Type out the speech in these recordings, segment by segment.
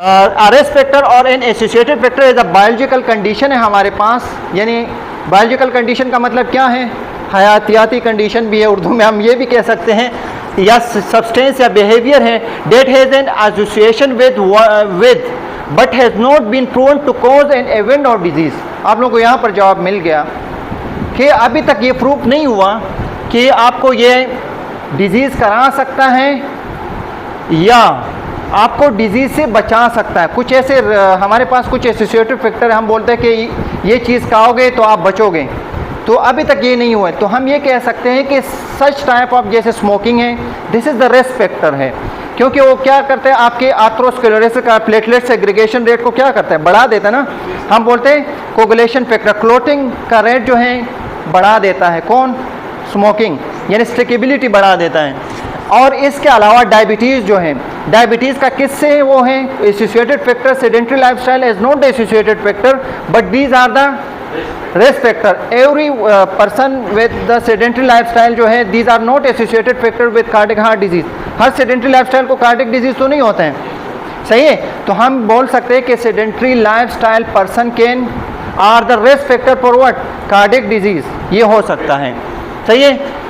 Risk factor और an associated factor is a biological condition है हमारे पास, यानी बायोलॉजिकल कंडीशन का मतलब क्या है, हयातियाती कंडीशन भी है, उर्दू में हम ये भी कह सकते हैं, या सब्सटेंस या बिहेवियर है, that has an association with but has not been proven to cause an event और डिजीज़। आप लोगों को यहाँ पर जवाब मिल गया कि अभी तक ये प्रूफ नहीं हुआ कि आपको ये डिजीज़ करा सकता है या आपको डिजीज़ से बचा सकता है। कुछ ऐसे हमारे पास कुछ एसोसिएटेड फैक्टर है, हम बोलते हैं कि ये चीज़ खाओगे तो आप बचोगे, तो अभी तक ये नहीं हुआ है। तो हम ये कह सकते हैं कि सच टाइप ऑफ जैसे स्मोकिंग है, this is the risk factor है, क्योंकि वो क्या करते हैं, आपके आर्थरोस्क्लेरोसिस का प्लेटलेट सेग्रीगेशन रेट को क्या करता है, बढ़ा देता है ना। हम बोलते हैं कोगुलेशन फैक्टर, क्लोटिंग का रेट जो है बढ़ा देता है, कौन, स्मोकिंग, यानी स्टिकेबिलिटी बढ़ा देता है। और इसके अलावा डायबिटीज़ जो है, डायबिटीज़ का किससे वो है associated factor, sedentary lifestyle is not the associated factor but these are the risk factor. Every person with the sedentary lifestyle जो है, these are not associated factor with cardiac heart disease. हर sedentary lifestyle को cardiac disease तो नहीं होते हैं, सही है। तो हम बोल सकते हैं कि sedentary lifestyle person can are the risk factor for what, cardiac disease, ये हो सकता है, सही है।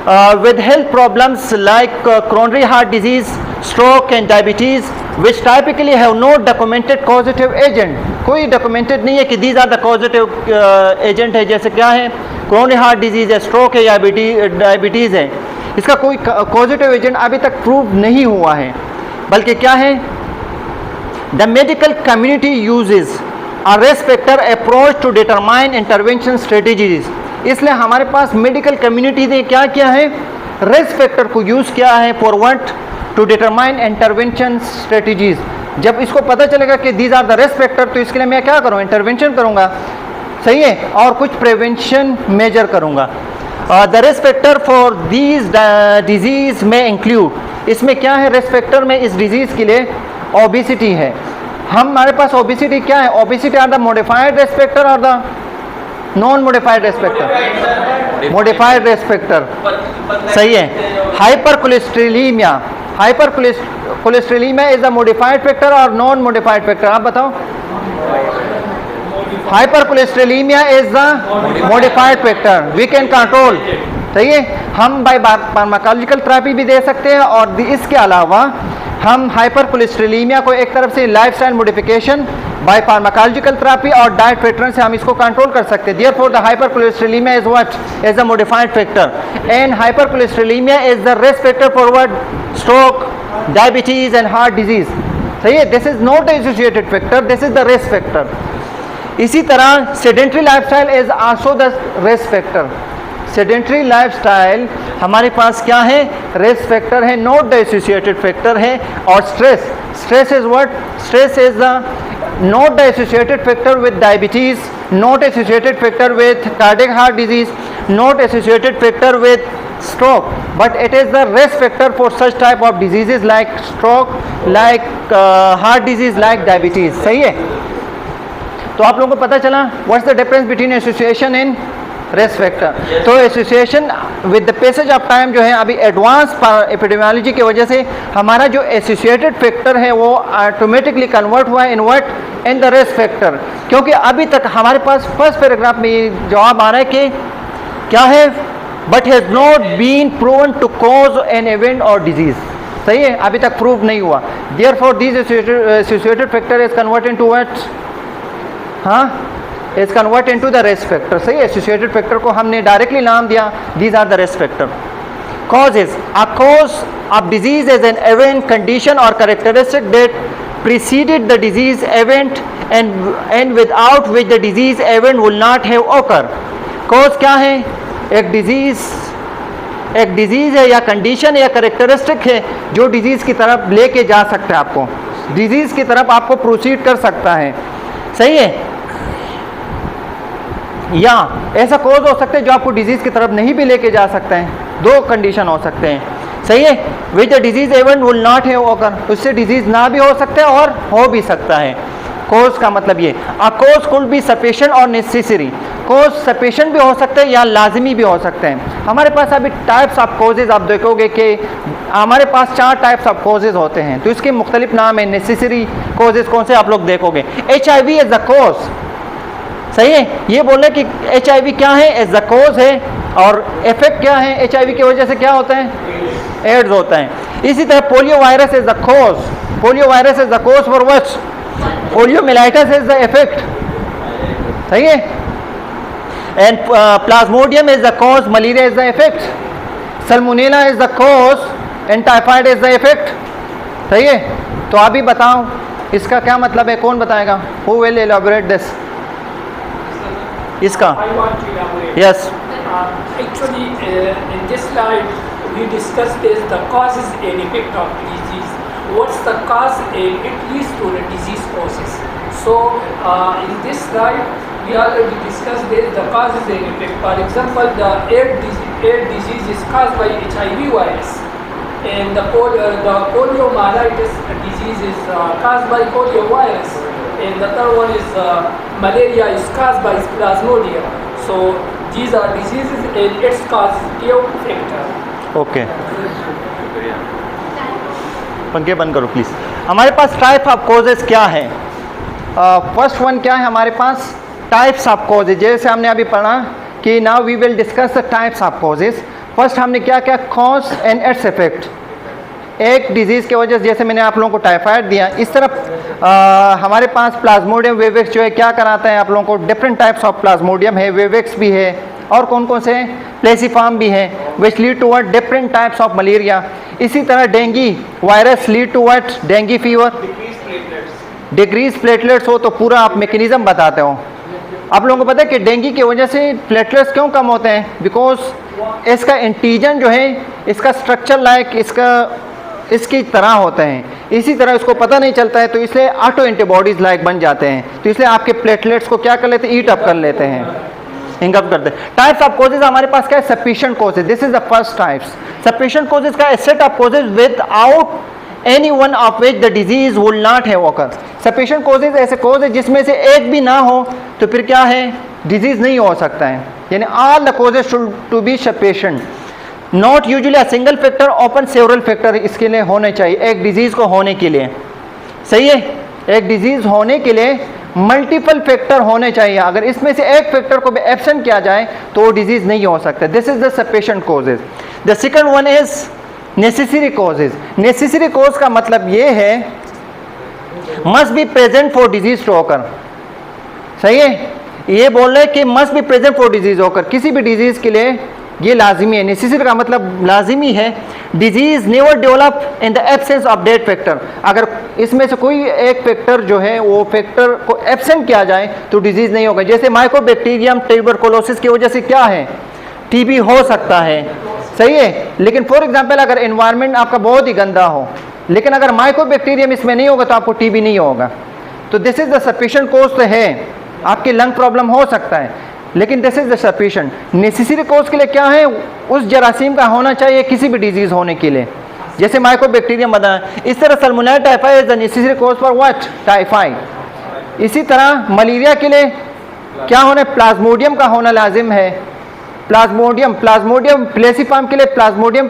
With health problems like coronary heart disease, stroke and diabetes, which typically have no documented causative agent, कोई documented नहीं है कि these are the causative agent है, जैसे क्या है, coronary heart disease है, stroke है या diabetes है, इसका कोई causative agent अभी तक prove नहीं हुआ है, बल्कि क्या है, the medical community uses a risk factor approach to determine intervention strategies। इसलिए हमारे पास मेडिकल कम्युनिटी ने क्या किया है, रिस्क फैक्टर को यूज़ किया है for what, to determine intervention strategies. जब इसको पता चलेगा कि these are the risk factor, तो इसके लिए मैं क्या करूँ, इंटरवेंशन करूँगा, सही है, और कुछ प्रिवेंशन मेजर करूँगा। The risk factor for these disease में इंक्लूड, इसमें क्या है रिस्क फैक्टर में इस डिजीज़ के लिए, ओबेसिटी है। हमारे पास ओबेसिटी क्या है, obesity are the modified risk factor और the non modified risk factor, modified risk factor, सही है। Hypercholesterolemia, hypercholesterolemia is a modified factor और नॉन मॉडिफाइड फैक्टर, आप बताओ। Hypercholesterolemia is the modified factor, we can control, सही है। हम bye pharmacological therapy भी दे सकते हैं, और इसके अलावा हम हाइपर कोलेस्ट्रेलीमिया को एक तरफ से lifestyle modification by pharmacological therapy और डाइट पैटर्न से हम इसको कंट्रोल कर सकते हैं। Therefore the hypercholesterolemia is what, is a modified factor, and hypercholesterolemia is the risk factor for what, stroke, diabetes and heart disease, सही है। This is not associated factor, this is the risk factor. इसी तरह sedentary lifestyle is also the risk factor. Sedentary lifestyle हमारे पास क्या है, risk factor है, not the associated factor है। और stress, stress is what, stress is the not the associated factor with diabetes, not associated factor with cardiac heart disease, not associated factor with stroke, but it is the risk factor for such type of diseases like stroke, like heart disease, like diabetes, सही है। तो आप लोगों को पता चला what's the difference between association and risk factor. तो association with the passage of time जो है, अभी एडवांस एपिडेमियोलॉजी की वजह से हमारा जो एसोसिएटेड फैक्टर है वो ऑटोमेटिकली कन्वर्ट हुआ है in what, in the risk factor, क्योंकि अभी तक हमारे पास फर्स्ट पैराग्राफ में ये जवाब आ रहा है कि क्या है, but has not been proven to cause an event और डिजीज़, सही है, अभी तक प्रूव नहीं हुआ। Therefore this associated factor is convert into what, हाँ, is convert into the risk factor, सही है। एसोसिएटेड फैक्टर को हमने डायरेक्टली नाम दिया, these are the risk factor. Causes, a cause of disease is an event, condition और characteristic that preceded the disease event and without which the disease event will not have occurred। Cause क्या है, एक disease है या condition या characteristic है जो disease की तरफ लेके जा सकता है, आपको डिजीज़ की तरफ आपको प्रोसीड कर सकता है, सही है। या ऐसा कॉज हो सकता है जो आपको डिजीज़ की तरफ नहीं भी लेके जा सकते हैं, दो कंडीशन हो सकते हैं, सही है। Which the disease event will not have occur, उससे डिजीज़ ना भी हो सकता है और हो भी सकता है। कॉज का मतलब ये, a cause could be sufficient और नेसेसरी, कॉज सफिशिएंट भी हो सकता है या लाजमी भी हो सकते हैं। हमारे पास अभी टाइप्स ऑफ कॉजेज आप देखोगे कि हमारे पास 4 टाइप्स ऑफ कॉजेज होते हैं, तो इसके मुख्तलिफ नाम है। नेसेसरी कॉजेज कौन से आप लोग देखोगे, HIV इज द कॉज, सही है। ये बोले कि HIV क्या है, एज द कॉज है, और इफेक्ट क्या है, HIV की वजह से क्या होता है, एड्स होता है। इसी तरह polio virus is the cause, polio virus is the cause for what, poliomyelitis is the effect, सही है। And Plasmodium is the cause, malaria is the effect, Salmonella is the cause and typhoid is the effect, सही है। तो अभी बताओ इसका क्या मतलब है, कौन बताएगा, हु विल एलैबोरेट दिस, इसका, yes. Actually, in this slide, we discussed is the causes and effect of disease. What's the cause and it leads to the disease process. So, in this slide, we already discussed the causes and effect. For example, the AIDS disease is caused by HIV virus, and the poliomyelitis disease is caused by polio virus, and the third one is malaria is caused by plasmodium. So, these are diseases and its causative factor. Okay, पंखे बंद करो please. हमारे पास type of causes क्या है, first one क्या है हमारे पास, types of causes. जैसे हमने अभी पढ़ा कि now we will discuss the types of causes. First हमने क्या क्या, कॉज एंड इट्स इफेक्ट। एक डिजीज़ की वजह से, जैसे मैंने आप लोगों को टाइफाइड दिया, इस तरफ हमारे पास प्लाज्मोडियम वेवेक्स जो है क्या कराता है आप लोगों को, डिफरेंट टाइप्स ऑफ प्लाज्मोडियम है, वेवेक्स भी है, और कौन कौन से हैं, प्लेसिफार्म भी है, which lead to what, different types of malaria. इसी तरह dengue virus lead to what, dengue fever, decrease platelets हो तो पूरा आप मैकेनिज्म बताते हो। आप लोगों को पता है कि डेंगी की वजह से प्लेटलेट्स क्यों कम होते हैं, बिकॉज इसका एंटीजन जो है, इसका स्ट्रक्चर लाइक इसकी तरह होते हैं, इसी तरह इसको पता नहीं चलता है, तो इसलिए ऑटो एंटीबॉडीज लाइक बन जाते हैं, तो इसलिए आपके प्लेटलेट्स को क्या कर लेते हैं, ईट अप कर लेते हैं, हिंगअप करते हैं। टाइप्स ऑफ कॉजेज हमारे पास क्या है, sufficient causes, this is the first types. Sufficient causes का set of causes without any one of which the disease will not have occur. Sufficient causes ऐसे कॉज है जिसमें से एक भी ना हो तो फिर क्या है, डिजीज नहीं हो सकता है, यानी all the causes should to be sufficient. Not usually a single factor, often several factor इसके लिए होने चाहिए, एक डिजीज को होने के लिए, सही है। एक डिजीज होने के लिए मल्टीपल फैक्टर होने चाहिए, अगर इसमें से एक फैक्टर को भी एब्सेंट किया जाए तो वो डिजीज नहीं हो सकता। This is the sufficient causes. The second one is necessary causes. Necessary cause का मतलब ये है, must be present for disease to occur, सही है। ये बोल रहे हैं कि must be present for disease occur, किसी भी डिजीज के लिए ये लाजिमी है। नेसेसरी का मतलब लाजिमी है। Disease never develop in the absence of that factor, अगर इसमें से कोई एक फैक्टर जो है वो फैक्टर को एब्सेंट किया जाए तो डिजीज नहीं होगा। जैसे माइकोबैक्टीरियम ट्यूबरकुलोसिस की वजह से क्या है, टीबी हो सकता है, सही है। लेकिन फॉर एग्जांपल अगर एनवायरनमेंट आपका बहुत ही गंदा हो, लेकिन अगर माइकोबैक्टीरियम इसमें नहीं होगा तो आपको टीबी नहीं होगा। तो this is the sufficient cause तो है, आपकी लंग प्रॉब्लम हो सकता है, लेकिन this is the sufficient. Necessary cause के लिए क्या है, उस जरासीम का होना चाहिए किसी भी डिजीज होने के लिए, जैसे माइकोबैक्टीरियम बना। इस तरह Salmonella typhoid is the necessary cause for what, typhoid. इसी तरह मलेरिया के लिए क्या होना, प्लाज्मोडियम का होना लाजिम है। प्लाज्मोडियम प्लेसिफार्म के लिए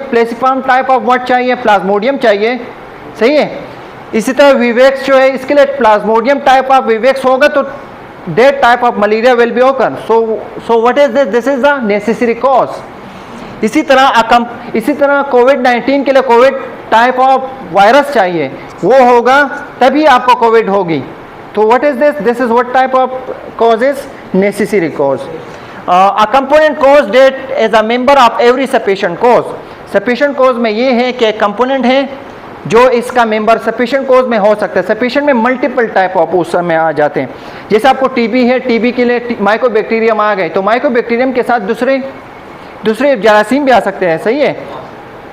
प्लेसिफार्म टाइप ऑफ व्हाट चाहिए, प्लाज्मोडियम चाहिए, सही है। इसी तरह विवेक्स जो है इसके लिए प्लाज्मोडियम टाइप ऑफ विवेक्स होगा तो that type of malaria will be occur. So what is this? This is the necessary cause. इसी तरह कोविड-19 के लिए कोविड टाइप ऑफ वायरस चाहिए, वो होगा तभी आपको कोविड होगी। तो what is this? This is what type of causes? Necessary cause. A component cause that is a member of every sufficient cause. Sufficient cause में ये है कि कंपोनेंट है जो इसका मेंबर सफिशिएंट कॉज में हो सकता है। सफिशिएंट में मल्टीपल टाइप ऑफ उस समय आ जाते हैं। जैसे आपको टीबी है, टीबी के लिए माइकोबैक्टीरियम आ गए, तो माइकोबैक्टीरियम के साथ दूसरे जरासीम भी आ सकते हैं, सही है।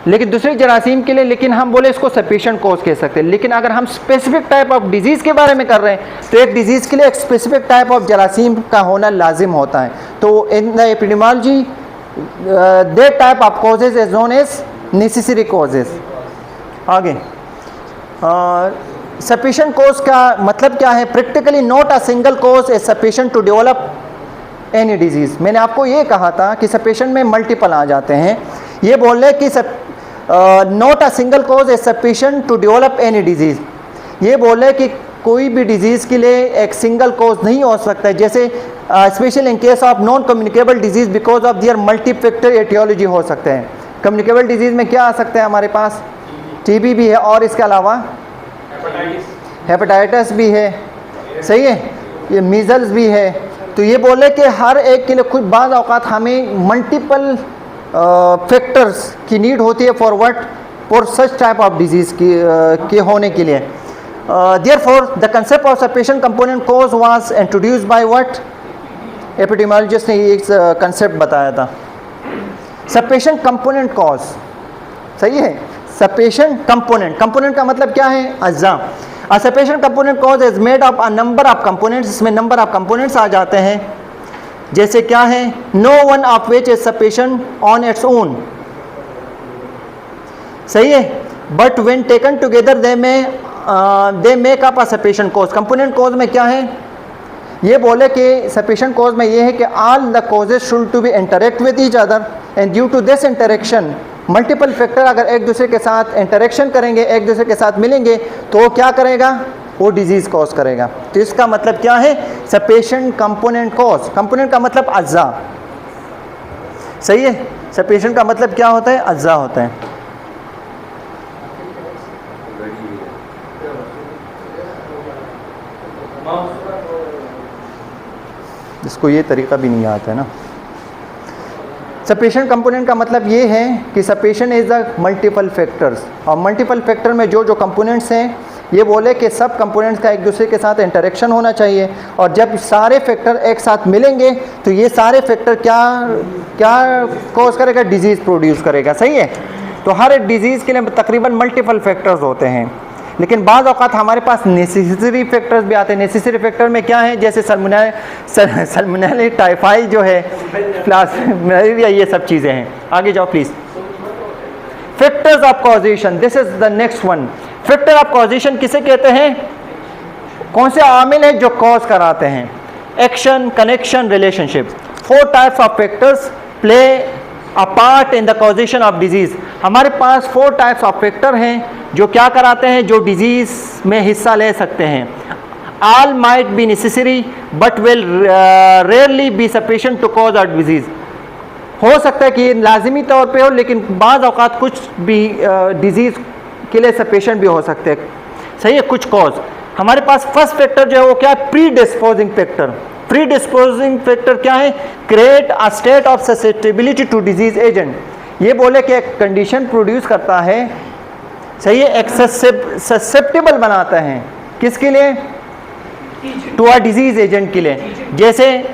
लेकिन दूसरे जरासीम के लिए, लेकिन हम बोले इसको सफिशिएंट कॉज कह सकते हैं। लेकिन अगर हम स्पेसिफिक टाइप ऑफ डिजीज़ के बारे में कर रहे हैं तो एक डिजीज़ के लिए एक स्पेसिफिक टाइप ऑफ जरासीम का होना लाजिम होता है। तो in the epidemiology that type of causes is known as necessary causes. आगे सफिशिएंट कॉज का मतलब क्या है, practically not a single cause is sufficient to develop any disease. मैंने आपको ये कहा था कि सफिशिएंट में मल्टीपल आ जाते हैं। ये बोल रहे कि not a single cause is sufficient to develop any disease. ये बोल रहे कि कोई भी डिजीज़ के लिए एक सिंगल कॉज नहीं हो सकता है, जैसे special in case of non communicable disease because of their multi factor aetiology हो सकते हैं। कम्युनिकेबल डिजीज़ में क्या आ सकते हैं हमारे पास? टीबी भी है और इसके अलावा हेपेटाइटिस भी है, सही है, ये मीज़ल्स भी है। तो ये बोले कि हर एक के लिए खुद बाज़ औक़ात हमें मल्टीपल फैक्टर्स की नीड होती है for such type of disease के होने के लिए। Therefore the concept of sufficient component cause was introduced by what? Epidemiologist ने एक कंसेप्ट बताया था, सफिशिएंट कंपोनेंट कॉज, सही है। सफिशिएंट कंपोनेंट, कंपोनेंट का मतलब क्या है? अज्जा। A sufficient component cause is made of a number of components, इसमें नंबर ऑफ कंपोनेंट्स आ जाते हैं, जैसे क्या है? No one of which is sufficient on its own, सही है, but when taken together they make up a sufficient cause. Component cause में क्या है? ये बोले कि सफिशिएंट कॉज में ये है कि all the causes should to be interact with each other and due to this interaction multiple factor अगर एक दूसरे के साथ इंटरेक्शन करेंगे, एक दूसरे के साथ मिलेंगे, तो क्या करेगा? वो डिजीज़ कॉज करेगा। तो इसका मतलब क्या है? Sufficient component cause. कंपोनेंट का मतलब अज्जा, सही है। सफिशिएंट का मतलब क्या होता है? अज्जा होता है। इसको ये तरीका भी नहीं आता है ना। सफिशिएंट कंपोनेंट का मतलब ये है कि sufficient is the multiple factors, और मल्टीपल फैक्टर में जो जो कंपोनेंट्स हैं, ये बोले कि सब कंपोनेंट्स का एक दूसरे के साथ इंटरेक्शन होना चाहिए, और जब सारे फैक्टर एक साथ मिलेंगे तो ये सारे फैक्टर क्या कॉज करेगा? डिजीज़ प्रोड्यूस करेगा, सही है। तो हर एक डिजीज़ के लिए तकरीबन मल्टीपल फैक्टर्स होते हैं, लेकिन बाज़ औक़ात हमारे पास नेसेसरी फैक्टर्स भी आते हैं। नेसेसरी फैक्टर में क्या है? जैसे सल्मोनेला टाइफाइड जो है, मलेरिया, ये सब चीज़ें हैं। आगे जाओ please. Factors of causation, this is the next one. Factor of causation किसे कहते हैं? कौन से आमिल हैं जो कॉज कराते हैं? Action, connection, relationship. 4 types of factors play a part in the causation of disease. हमारे पास 4 टाइप्स ऑफ फैक्टर हैं जो क्या कराते हैं? जो डिजीज़ में हिस्सा ले सकते हैं। All might be necessary but will rarely be sufficient to cause a disease. हो सकता है कि लाजिमी तौर पे हो, लेकिन बाज़ औक़ात कुछ भी डिजीज़ के लिए सफिशिएंट भी हो सकते हैं, सही है, कुछ कॉज। हमारे पास फर्स्ट फैक्टर जो है वो क्या है? Predisposing factor. Predisposing factor क्या है? Create a state of susceptibility to disease agent. ये बोले कि एक कंडीशन प्रोड्यूस करता है, सही है, एक ससेप्टिबल बनाता है, किसके लिए? टू अ डिजीज एजेंट के लिए। जैसे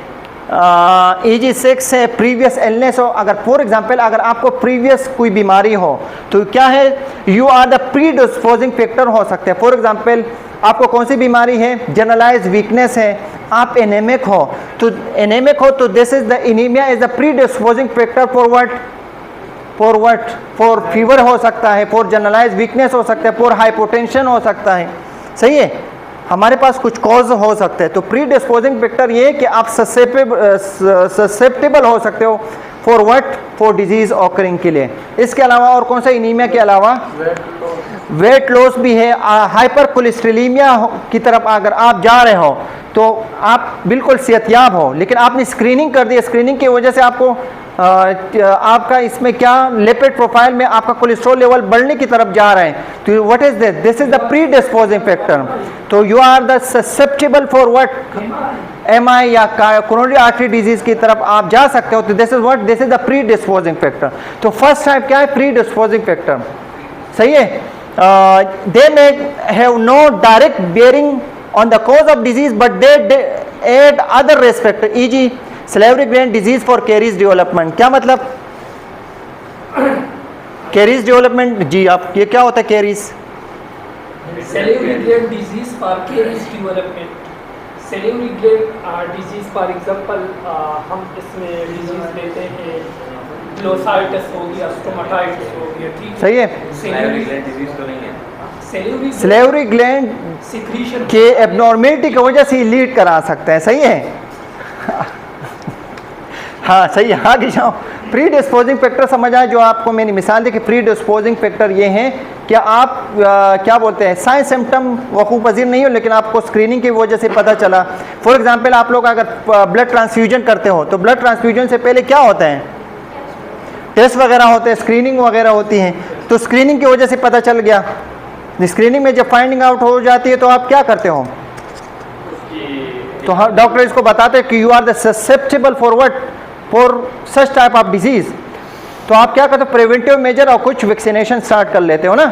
EG6 है, प्रीवियस इलनेस हो, अगर फॉर एग्जांपल अगर आपको प्रीवियस कोई बीमारी हो तो क्या है? You are the predisposing factor हो सकते हैं। फॉर एग्जांपल आपको कौन सी बीमारी है? जनरलाइज वीकनेस है, आप एनेमिक हो, तो this is the anaemia is the predisposing factor for what? For fever हो सकता है, फॉर जनरलाइज वीकनेस हो सकता है, फॉर हाइपोटेंशन हो सकता है, सही है। हमारे पास कुछ कॉज हो सकते हैं। तो प्री डिस्पोजिंग फैक्टर ये कि आप ससेप्टेबल हो सकते हो for what? For disease occurring के लिए। इसके अलावा और कौन सा? एनीमिया के अलावा वेट लॉस भी है, हाइपर कोलेस्ट्रोलेमिया की तरफ अगर आप जा रहे हो तो आप बिल्कुल सेहतयाब हो, लेकिन आपने स्क्रीनिंग कर दी, स्क्रीनिंग की वजह से आपको आपका इसमें क्या लिपिड प्रोफाइल में आपका कोलेस्ट्रॉल लेवल बढ़ने की तरफ जा रहा है, तो what is this? This is the predisposing factor. तो you are the susceptible for what? MI या कोरोनरी आर्टरी डिजीज की तरफ आप जा सकते हो, तो this is what? This is the predisposing factor. तो फर्स्ट टाइप क्या है? प्री डिस्पोजिंग फैक्टर, सही है। They may have no direct bearing on the cause of disease but they add other risk factor, e.g. salivary gland disease for caries development। क्या मतलब? caries development, जी आप ये क्या होता है caries? salivary gland disease for caries development। salivary gland disease for example हम इसमें disease लेते हैं, glossitis हो गया, stomatitis हो गया, ठीक है, सही है। salivary gland disease तो नहीं है। सलेवरी ग्लैंड के एबनॉर्मेलिटी की वजह से लीड करा सकते हैं, सही है। हाँ सही है, आगे जाओ। प्री डिस्पोजिंग फैक्टर समझ आए, जो आपको मैंने मिसाल दी कि प्री डिस्पोजिंग फैक्टर ये हैं कि आप क्या बोलते हैं, साइंस सिम्टम वकूफ़ पजीर नहीं हो लेकिन आपको स्क्रीनिंग की वजह से पता चला। फॉर एग्जांपल आप लोग अगर ब्लड ट्रांसफ्यूजन करते हो तो ब्लड ट्रांसफ्यूजन से पहले क्या होता है, टेस्ट वगैरह होते हैं, स्क्रीनिंग वगैरह होती हैं, तो स्क्रीनिंग की वजह से पता चल गया। स्क्रीनिंग में जब फाइंडिंग आउट हो जाती है तो आप क्या करते हो, तो हाँ डॉक्टर इसको बताते हैं कि you are the susceptible for what, for such type of disease, तो आप क्या करते हो, प्रिवेंटिव मेजर और कुछ वैक्सीनेशन स्टार्ट कर लेते हो ना।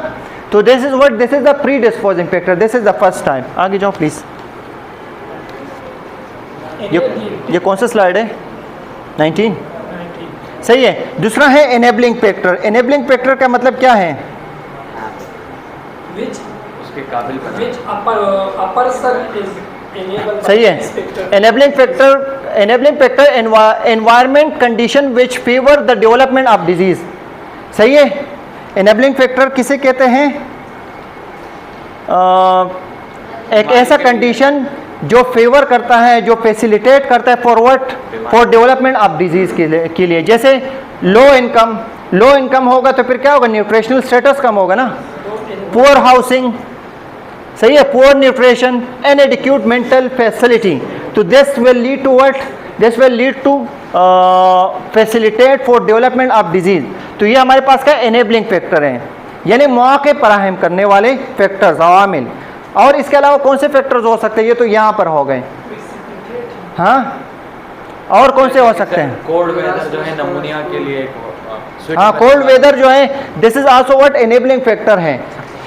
तो this is what, this is the predisposing factor, this is the first type. आगे जाओ प्लीज। ये कौन सा स्लाइड है, 19 सही है। दूसरा है एनेबलिंग फैक्टर। एनेबलिंग फैक्टर का मतलब क्या है, उसके काबिल बना। सही है। Enabling factor environment condition which favour the development of disease. सही है। एनेबलिंग फैक्टर किसे कहते हैं, एक ऐसा कंडीशन जो फेवर करता है, जो फैसिलिटेट करता है forward for development of disease के लिए। जैसे लो इनकम होगा तो फिर क्या होगा, न्यूट्रिशनल स्टेटस कम होगा ना, पुअर हाउसिंग, सही है, poor nutrition, inadequate mental facility, तो this will lead to what, this will lead to facilitate for development of disease. तो ये हमारे पास का एनेबलिंग फैक्टर है, यानी मौके फराहम करने वाले फैक्टर्स, अवामिल। और इसके अलावा कौन से फैक्टर्स हो सकते हैं, ये तो यहाँ पर हो गए। हाँ, और कौन से हो सकते हैं, कोल्ड वेदर जो है नमूनिया के लिए, हाँ कोल्ड वेदर जो है, this is also what, enabling factor है।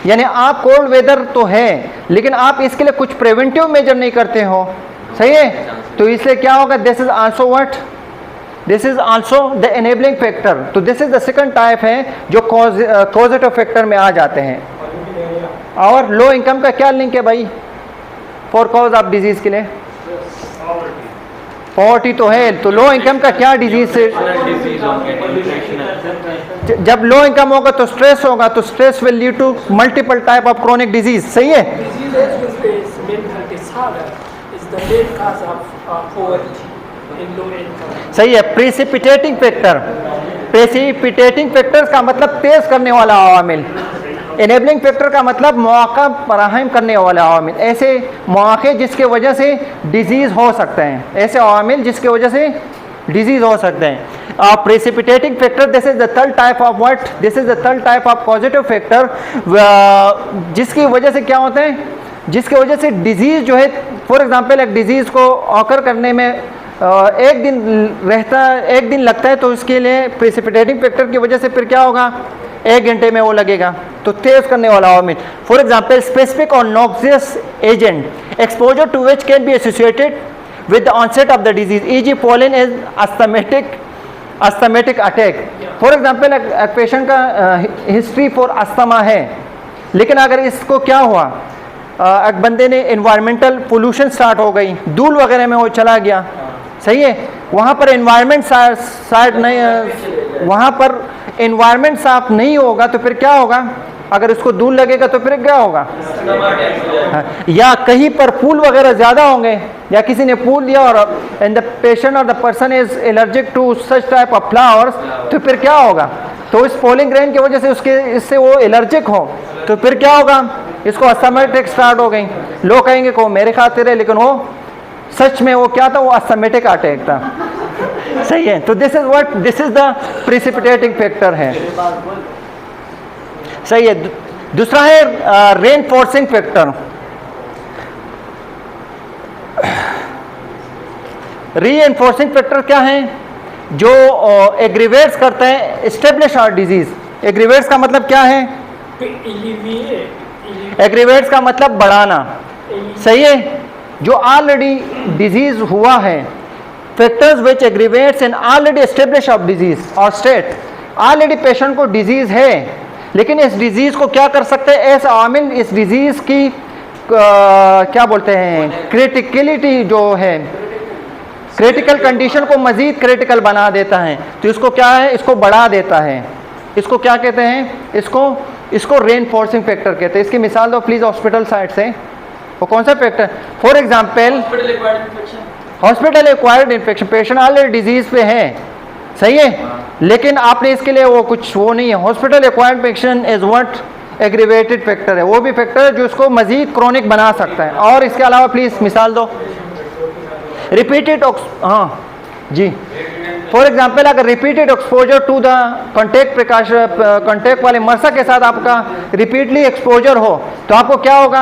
यानी आप कोल्ड वेदर तो है लेकिन आप इसके लिए कुछ प्रिवेंटिव मेजर नहीं करते हो, सही है, तो इसलिए क्या होगा, this is also what, this is also the enabling factor. तो this is the second type है जो कॉजेटिव फैक्टर में आ जाते हैं। और लो इनकम का क्या लिंक है भाई, फॉर कॉज ऑफ डिजीज के लिए, पॉवर्टी तो है, तो लो इनकम का क्या डिजीज से, जब लो इनकम होगा तो स्ट्रेस होगा, तो stress will lead to multiple type of chronic disease. सही है, सही है। प्रेसिपिटेटिंग फैक्टर, प्रेसिपिटेटिंग फैक्टर्स का मतलब तेज करने वाला अवामिल। एनेबलिंग फैक्टर का मतलब मौका फराहम करने वाले अवामिल, ऐसे मौके जिसके वजह से डिजीज़ हो सकते हैं, ऐसे अवामिल जिसके वजह से डिजीज़ हो सकते हैं। Precipitating factor, this is the third type of what, this is the third type of positive factor, जिसकी वजह से क्या होते हैं, जिसकी वजह से डिजीज़ जो है, फॉर एग्जांपल एक डिजीज़ को ऑकर करने में एक दिन लगता है, तो उसके लिए प्रेसिपिटेटिंग फैक्टर की वजह से फिर क्या होगा, 1 घंटे में वो लगेगा, तो तेज करने वाला अवामिल। फॉर एग्जांपल स्पेसिफिक और noxious agent, exposure to which can be associated with the onset of the disease, E G. Pollen is asthmatic attack. For example एक पेशेंट का हिस्ट्री फॉर अस्थमा है, लेकिन अगर इसको क्या हुआ, एक बंदे ने एनवायरमेंटल पोल्यूशन स्टार्ट हो गई, धूल वगैरह में वो चला गया, सही है, वहाँ पर एनवायरनमेंट साइड नहीं, वहाँ पर एनवायरनमेंट साफ नहीं होगा तो फिर क्या होगा, अगर इसको धूल लगेगा तो फिर क्या होगा, या कहीं पर फूल वगैरह ज़्यादा होंगे, या किसी ने फूल दिया और एंड द पेशेंट और the person is allergic to such type of flowers, तो फिर क्या होगा, तो इस पोलिंग ग्रेन की वजह से इससे वो एलर्जिक हो, तो फिर क्या होगा, इसको अस्थमेटिक स्टार्ट हो गई। लोग कहेंगे को मेरे खातिर है, लेकिन वो सच में वो क्या था, वो अस्थमेटिक अटैक था। सही है, तो this is what, this is the precipitating factor है। सही है। दूसरा है रेनफोर्सिंग फैक्टर। रीएनफोर्सिंग फैक्टर क्या है, जो एग्रीवेट्स करते हैं एस्टेब्लिश आर डिजीज। एग्रीवेट्स का मतलब क्या है, एग्रीवेट्स का मतलब बढ़ाना, सही है, जो ऑलरेडी डिजीज हुआ है। Factors which aggravates an already establish of disease और स्टेट, ऑलरेडी पेशेंट को डिजीज है, लेकिन इस डिजीज को क्या कर सकते हैं, ऐसे आमिल इस डिजीज की क्या बोलते हैं, क्रिटिकलिटी जो है, क्रिटिकल कंडीशन को मजीद क्रिटिकल बना देता है, तो इसको क्या है, इसको बढ़ा देता है। इसको क्या कहते हैं, इसको रेनफोर्सिंग फैक्टर कहते हैं। इसकी मिसाल दो प्लीज हॉस्पिटल साइड से, वो कौन सा factor, for example hospital acquired infection, patient already disease पे है, सही है, लेकिन आपने इसके लिए वो कुछ वो नहीं है। Hospital acquired infection is what aggravated factor है, वो भी फैक्टर है जो इसको मजीद क्रोनिक बना सकता है। और इसके अलावा प्लीज़ मिसाल दो। रिपीटेड हाँ जी, फॉर एग्जाम्पल अगर repeated exposure to the contact वाले मरसा के साथ आपका रिपीटली एक्सपोजर हो तो आपको क्या होगा,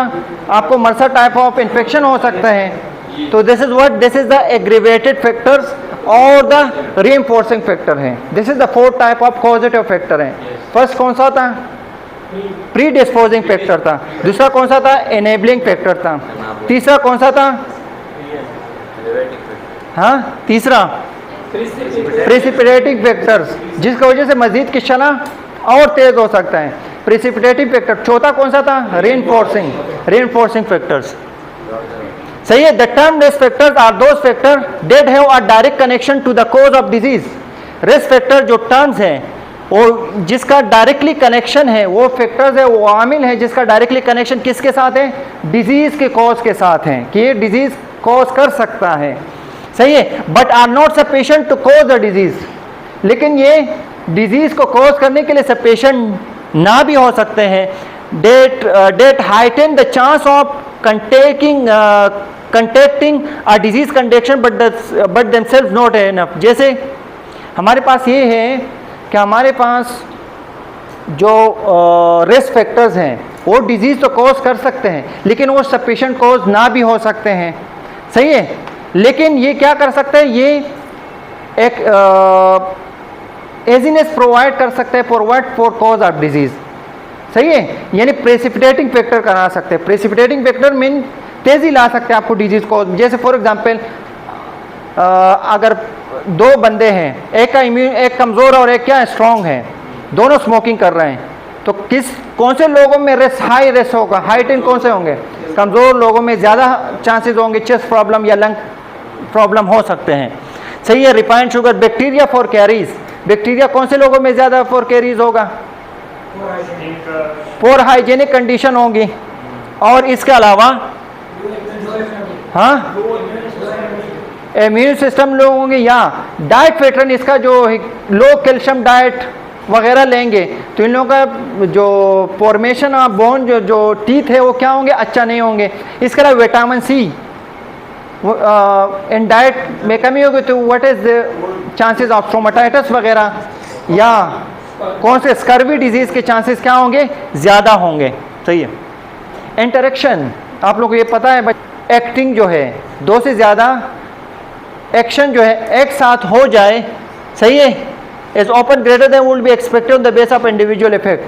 आपको मरसा टाइप ऑफ इन्फेक्शन हो सकता है। तो this is the aggravated factors और द रीइंफोर्सिंग फैक्टर है। This is the 4 type of causative factor है। फर्स्ट कौन सा था, प्री डिस्पोजिंग फैक्टर था। दूसरा कौन सा था, एनेबलिंग फैक्टर था। तीसरा कौन सा था, हाँ तीसरा प्रेसिपिटेटिंग फैक्टर्स, जिसकी वजह से मजीद किशना और तेज हो सकता है, प्रेसिपिटेटिंग फैक्टर। चौथा कौन सा था, रीइंफोर्सिंग फैक्टर्स, सही है। The term risk factors are those factor that have a direct connection to the cause of disease. Risk factor जो टर्म्स हैं वो जिसका डायरेक्टली कनेक्शन है, वो फैक्टर्स है, वो आमिल है जिसका डायरेक्टली कनेक्शन किसके साथ है, डिजीज के कॉज के साथ है, कि ये डिजीज कॉज कर सकता है, सही है। But are not sufficient to cause the disease, लेकिन ये डिजीज को कॉज करने के लिए सफिशिएंट ना भी हो सकते हैं। That heighten the chance of contracting a disease condition but themselves not enough. जैसे हमारे पास ये है कि हमारे पास जो रिस्क फैक्टर्स हैं वो डिजीज़ तो कॉज कर सकते हैं, लेकिन वो सफिशिएंट कॉज ना भी हो सकते हैं, सही है। लेकिन ये क्या कर सकते हैं, ये एक एजीनेस प्रोवाइड कर सकते हैं फॉर कॉज ऑफ डिजीज़, सही है। यानी प्रेसिपिटेटिंग फैक्टर करा सकते हैं। प्रेसिपिटेटिंग फैक्टर मीन तेज़ी ला सकते हैं आपको डिजीज़ को। जैसे फॉर एग्जांपल अगर 2 बंदे हैं, एक का इम्यून, एक कमज़ोर और एक क्या स्ट्रॉन्ग है, दोनों स्मोकिंग कर रहे हैं, तो कौन से लोगों में हाई रिस्क होगा, हाई टेन कौन से होंगे, कमज़ोर लोगों में ज़्यादा चांसेस होंगे चेस्ट प्रॉब्लम या लंग प्रॉब्लम हो सकते हैं, सही है। Refined sugar, bacteria for carries, bacteria कौन से लोगों में ज़्यादा फॉर कैरीज होगा, फॉर हाइजेनिक कंडीशन होंगी। और इसके अलावा हाँ इम्यून सिस्टम लोग होंगे, या डाइट पैटर्न इसका जो लो कैल्शियम डाइट वगैरह लेंगे तो इन लोगों का जो फॉर्मेशन ऑफ बोन जो टीथ है वो क्या होंगे, अच्छा नहीं होंगे। इसके अलावा विटामिन सी इन डाइट में कमी होगी तो what is the chances of stomatitis वगैरह या कौन से स्कर्वी डिजीज़ के चांसेस क्या होंगे, ज़्यादा होंगे, सही है। इंटरेक्शन आप लोगों को ये पता है, एक्टिंग जो है 2 से ज़्यादा एक्शन जो है एक साथ हो जाए, सही है, is open greater than would be expected on the base of individual effect.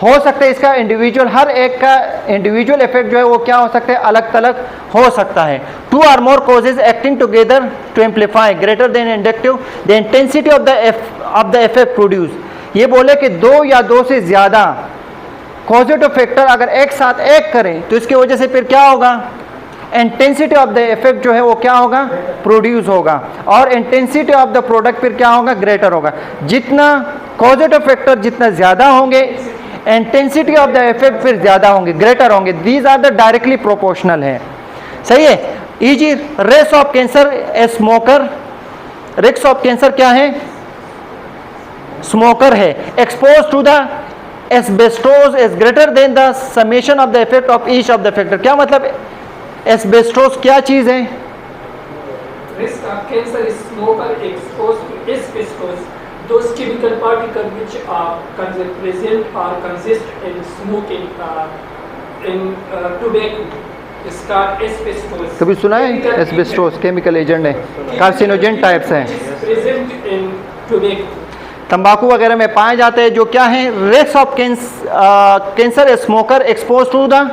हो सकता है इसका इंडिविजुअल, हर एक का इंडिविजुअल इफेक्ट जो है वो क्या हो सकता है, अलग थलग हो सकता है। 2 or more causes acting together to amplify greater than inductive the intensity of the effect produced। ये बोले कि 2 या 2 से ज़्यादा कॉजेटिव फैक्टर अगर एक साथ एक करें तो इसकी वजह से फिर क्या होगा, इंटेंसिटी ऑफ द इफेक्ट जो है वो क्या होगा, प्रोड्यूस होगा, और इंटेंसिटी ऑफ द प्रोडक्ट फिर क्या होगा, ग्रेटर होगा। जितना कॉजेटिव फैक्टर जितना ज़्यादा होंगे, इंटेंसिटी ऑफ द इफेक्ट फिर ज़्यादा होंगे, ग्रेटर होंगे। These are the directly proportional है, सही है। Is the risk of cancer a smoker, risk of cancer क्या है, स्मोकर है। Expose to the asbestos is greater than the summation of the effect of each of the factor. क्या मतलब, asbestos क्या चीज़ है, risk of cancer is smoker exposed to asbestos, those chemical particles which are present or consist in smoking in tobacco is called asbestos। कभी सुना है asbestos chemical agent है, carcinogen types हैं, present in tobacco। तंबाकू वगैरह में पाए जाते हैं, जो क्या है, risk of cancer smoker expose to the,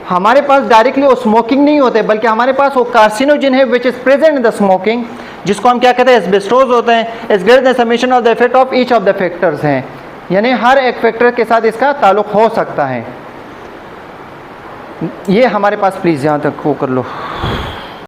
हमारे पास डायरेक्टली वो स्मोकिंग नहीं होते बल्कि हमारे पास वो कार्सिनोजन है which is present in the smoking, जिसको हम क्या कहते हैं, एस्बेस्टोस होते हैं। Is greater then summation of the effect of each of the factors हैं, यानी हर एक फैक्टर के साथ इसका ताल्लुक हो सकता है। ये हमारे पास प्लीज़ यहाँ तक वो कर लो।